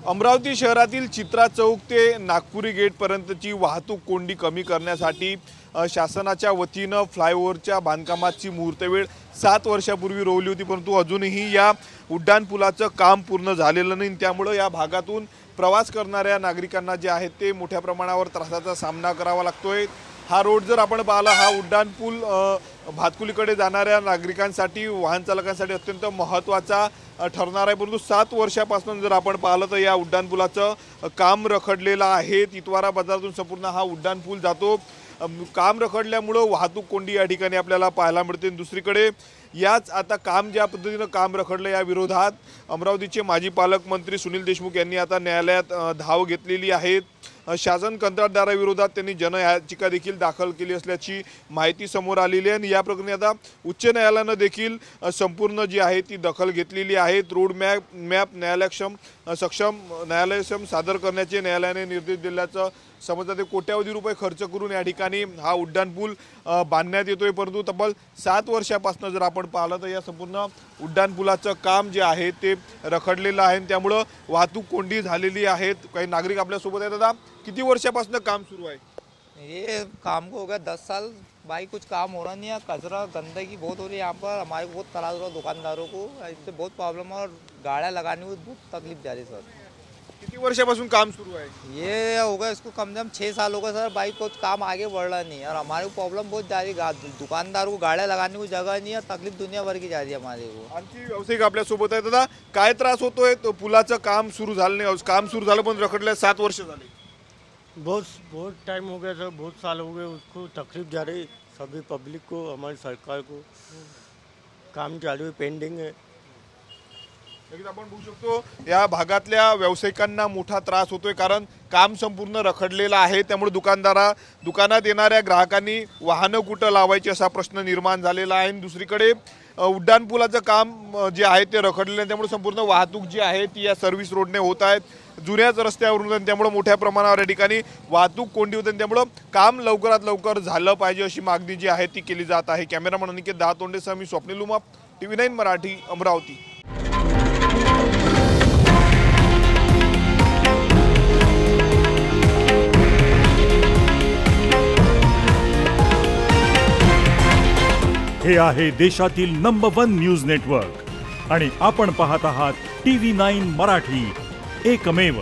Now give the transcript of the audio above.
अमरावती शहरातील चित्रा चौक ते नागपुरी गेट पर्यंतची वाहतूक कोंडी कमी करण्यासाठी शासनाच्या वतीने फ्लायओव्हरच्या बांधकामाची मुहूर्तवेळ 7 वर्षापूर्वी रोवली होती, परंतु अजूनही या उड्डाण पुलाचं काम पूर्ण झालेलं नाही। त्यामुळे या भागातून प्रवास करणाऱ्या नागरिकांना जे आहेत ते मोठ्या प्रमाणावर त्रासाचा सामना करावा लागतोय। हा रोड जर आपण पाहिला, हा उड्डाण पूल भातकुलीकडे जाणाऱ्या नागरिकांसाठी, वाहन चालकांसाठी अत्यंत महत्त्वाचा ठरणार आहे। परंतु 7 वर्षापासून जर आपण पाहिलं तर या उड्डाण पुलाचं काम रखडलेलं आहे। तितवारा बाजारातून संपूर्ण हा उड्डाण पूल जातो। काम रखडल्यामुळे वाहतूक कोंडी या ठिकाणी आपल्याला पाहायला मिळते। दुसरीकडे याच आता काम ज्या पद्धतीने काम रखडलं, या विरोधात अमरावतीचे माजी पालकमंत्री सुनील देशमुख यांनी आता न्यायालयात धाव घेतलेली आहे। शासन कंत्राटदाराविरोधात त्यांनी जनयाचिका देखील दाखल केली असल्याची माहिती समोर आलेली आहे। या प्रकरणी आता उच्च न्यायालयाने देखील संपूर्ण जी आहे ती दखल घेतलेली आहे। रोड मॅप न्यायालयक्षम सादर करण्याचे न्यायालयाने निर्देश दिल्याचं समजतं। ते कोट्यावधी रुपये खर्च करून या ठिकाणी हा उड्डाण पूल बांधण्यात येतोय, परंतु तब्बल 7 वर्षापासून जर आपण पाहिलं तर या संपूर्ण उड्डाण पुलाचं काम जे आहे ते रखडलेलं आहे। त्यामुळे वाहतूक कोंडी झालेली आहे। काही नागरिक आपल्या सोबत आहेत। दादा, किती वर्षापासून काम सुरू आहे? ये काम को हो गया 10 साल भाई, कुछ काम हो रहा नहीं है। कचरा गंदगी बहुत हो रही है यहाँ पर, हमारे बहुत त्रास हो रहा है दुकानदारों को, इससे बहुत प्रॉब्लम है और गाड़ियाँ लगाने में बहुत तकलीफ जा रही है सर। किती वर्षापासून काम सुरू आहे? ये हो गया इसको कम से कम 6 साल हो गए सर भाई, कुछ काम आगे बढ़ रहा नहीं और हमारे को प्रॉब्लम बहुत जा रही है। दुकानदारों को गाड़ियाँ लगाने को जगह नहीं है, तकलीफ दुनिया भर की जा रही है हमारे को। आणखी व्यावसायिक आपल्या सोबत आहे। दादा, काय त्रास होतोय? तो पुलाचं काम सुरू झालं नाही, काम सुरू झालं पण रखडलं 7 वर्ष झाले। बहुत टाइम हो गया सर, बहुत साल हो गए, उसको तकलीफ जा रही सभी पब्लिक को, हमारी सरकार को। काम चालू है, पेंडिंग है। नक्कीच आपण बघू शकतो या भागातल्या व्यावसायिकांना मोठा त्रास होतोय, कारण काम संपूर्ण रखडलेलं आहे। त्यामुळे दुकानात येणाऱ्या ग्राहकांनी वाहनं कुठं लावायची असा प्रश्न निर्माण झालेला आहे। दुसरीकडे उड्डाण पुलाचं काम जे आहे ते रखडलेलं आहे, त्यामुळे संपूर्ण वाहतूक जी आहे ती या सर्व्हिस रोडने होत आहे, जुन्याच रस्त्यावरून। त्यामुळे मोठ्या प्रमाणावर या ठिकाणी वाहतूक कोंडी होते। त्यामुळे काम लवकरात लवकर झालं पाहिजे अशी मागणी जी आहे ती केली जात आहे। कॅमेरामन अनिकेत दातोंडेसह मी स्वप्नील उमाप, TV9 मराठी, अमरावती। हे आहे देशातील नंबर 1 न्यूज नेटवर्क आणि आपण पाहत आहात TV9 मराठी, एकमेव।